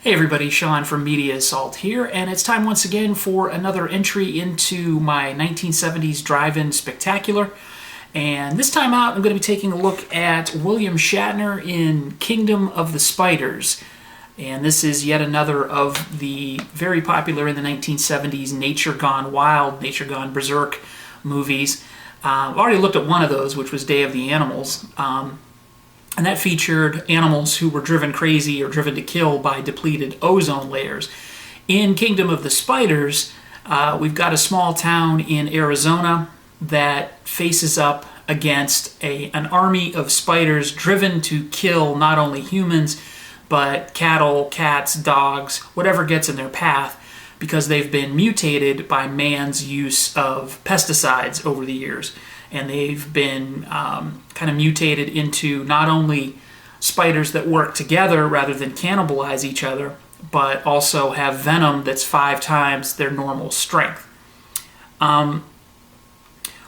Hey everybody, Sean from Media Assault here, and it's time once again for another entry into my 1970s drive-in spectacular. And this time out, I'm going to be taking a look at William Shatner in Kingdom of the Spiders. And this is yet another of the very popular in the 1970s Nature Gone Wild, Nature Gone Berserk movies. I've already looked at one of those, which was Day of the Animals. And that featured animals who were driven crazy or driven to kill by depleted ozone layers. In Kingdom of the Spiders, we've got a small town in Arizona that faces up against an army of spiders driven to kill not only humans, but cattle, cats, dogs, whatever gets in their path, because they've been mutated by man's use of pesticides over the years. And they've been kind of mutated into not only spiders that work together rather than cannibalize each other, but also have venom that's 5 times their normal strength. When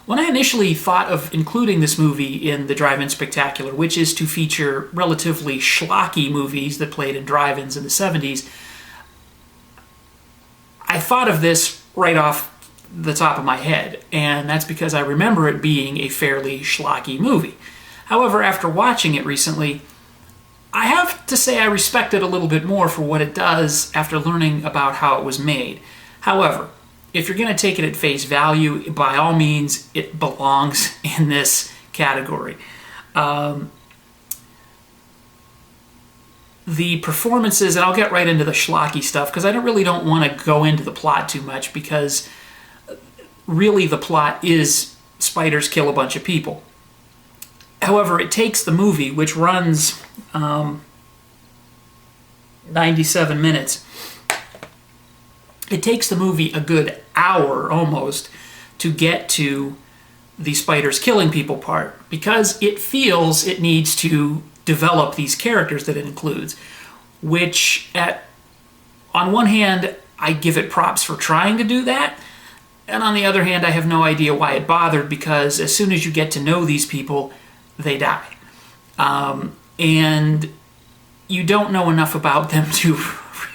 I initially thought of including this movie in the Drive-In Spectacular, which is to feature relatively schlocky movies that played in drive-ins in the 70s, I thought of this right off the top of my head, and that's because I remember it being a fairly schlocky movie. However, after watching it recently, I have to say I respect it a little bit more for what it does after learning about how it was made. However, if you're going to take it at face value, by all means, it belongs in this category. The performances, and I'll get right into the schlocky stuff, because I don't want to go into the plot too much, because really the plot is spiders kill a bunch of people. However, it takes the movie, which runs 97 minutes, it takes the movie a good hour almost to get to the spiders killing people part, because it feels it needs to develop these characters that it includes, which on one hand, I give it props for trying to do that. And on the other hand, I have no idea why it bothered, because as soon as you get to know these people, they die. And you don't know enough about them to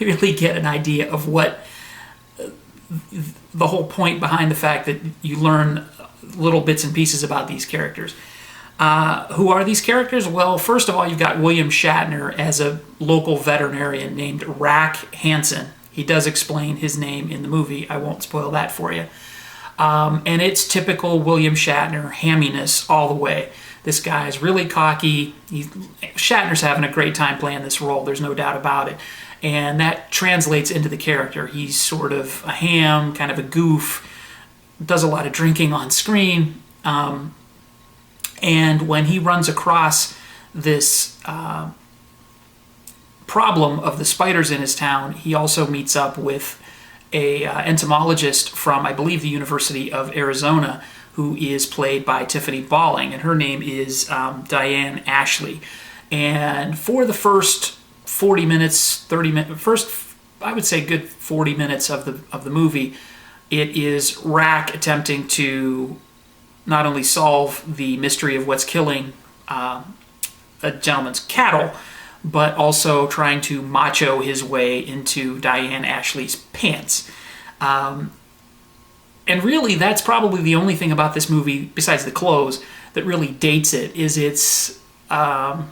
really get an idea of what the whole point behind the fact that you learn little bits and pieces about these characters. Who are these characters? Well, first of all, you've got William Shatner as a local veterinarian named Rack Hansen. He does explain his name in the movie. I won't spoil that for you. And it's typical William Shatner hamminess all the way. This guy's really cocky. Shatner's having a great time playing this role. There's no doubt about it. And that translates into the character. He's sort of a ham, kind of a goof, does a lot of drinking on screen. And when he runs across this problem of the spiders in his town, he also meets up with a entomologist from, I believe, the University of Arizona, who is played by Tiffany Bolling, and her name is Diane Ashley. And for the first 40 minutes, 30 minutes, first, I would say good 40 minutes of the movie, it is Rack attempting to not only solve the mystery of what's killing a gentleman's cattle, but also trying to macho his way into Diane Ashley's pants. And really, that's probably the only thing about this movie, besides the clothes, that really dates it, is it's got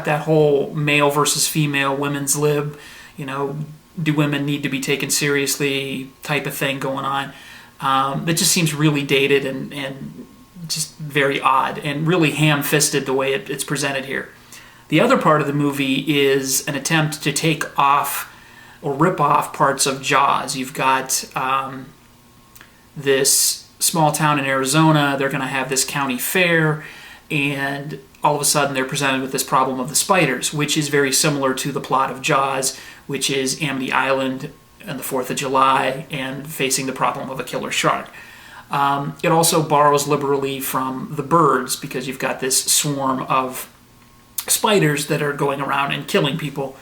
that whole male versus female, women's lib, do women need to be taken seriously type of thing going on. That just seems really dated and just very odd, and really ham-fisted the way it's presented here. The other part of the movie is an attempt to take off or rip off parts of Jaws. You've got this small town in Arizona. They're going to have this county fair, and all of a sudden they're presented with this problem of the spiders, which is very similar to the plot of Jaws, which is Amity Island and the 4th of July and facing the problem of a killer shark. It also borrows liberally from The Birds, because you've got this swarm of spiders that are going around and killing people,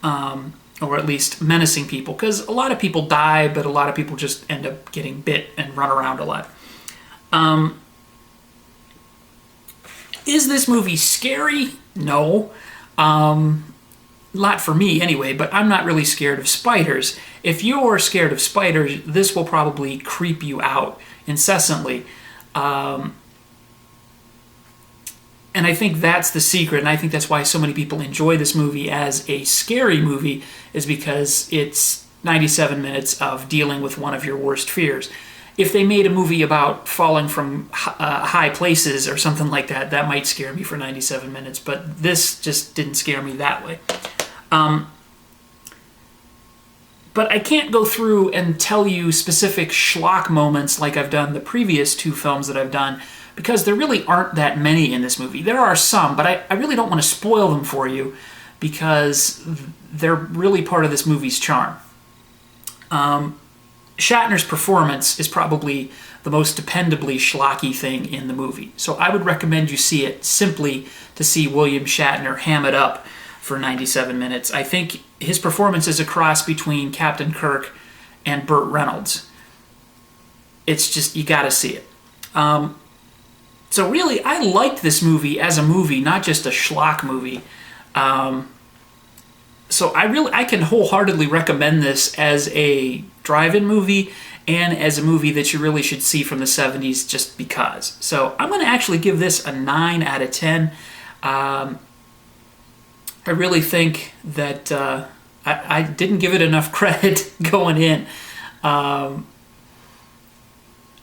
or at least menacing people, because a lot of people die, but a lot of people just end up getting bit and run around a lot. Is this movie scary? No. Not for me anyway, but I'm not really scared of spiders. If you're scared of spiders, this will probably creep you out incessantly. And I think that's the secret, and I think that's why so many people enjoy this movie as a scary movie, is because it's 97 minutes of dealing with one of your worst fears. If they made a movie about falling from high places or something like that, that might scare me for 97 minutes, but this just didn't scare me that way. But I can't go through and tell you specific schlock moments like I've done the previous two films that I've done, because there really aren't that many in this movie. There are some, but I really don't want to spoil them for you because they're really part of this movie's charm. Shatner's performance is probably the most dependably schlocky thing in the movie. So I would recommend you see it simply to see William Shatner ham it up for 97 minutes. I think his performance is a cross between Captain Kirk and Burt Reynolds. It's just, you gotta see it. So really, I liked this movie as a movie, not just a schlock movie. So I can wholeheartedly recommend this as a drive-in movie and as a movie that you really should see from the 70s just because. So I'm going to actually give this a 9 out of 10. I really think that I didn't give it enough credit going in.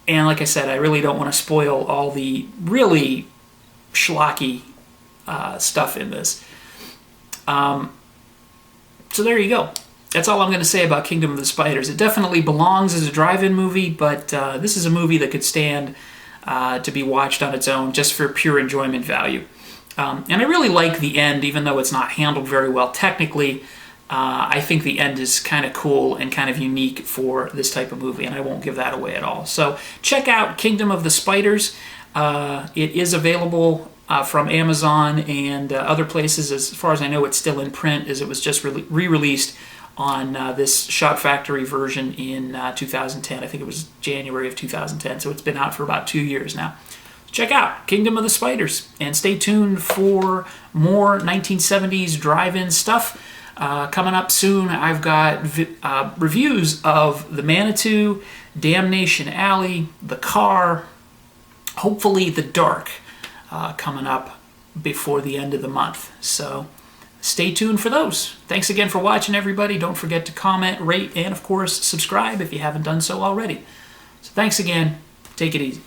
And like I said, I really don't want to spoil all the really schlocky stuff in this. So there you go. That's all I'm going to say about Kingdom of the Spiders. It definitely belongs as a drive-in movie, but this is a movie that could stand to be watched on its own just for pure enjoyment value. And I really like the end, even though it's not handled very well technically. I think the end is kind of cool and kind of unique for this type of movie, and I won't give that away at all. So check out Kingdom of the Spiders. It is available from Amazon and other places. As far as I know, it's still in print, as it was just re-released on this Shop Factory version in 2010. I think it was January of 2010, so it's been out for about 2 years now. Check out Kingdom of the Spiders, and stay tuned for more 1970s drive-in stuff. Coming up soon, I've got reviews of The Manitou, Damnation Alley, The Car, hopefully The Dark, coming up before the end of the month. So stay tuned for those. Thanks again for watching, everybody. Don't forget to comment, rate, and of course, subscribe if you haven't done so already. So thanks again. Take it easy.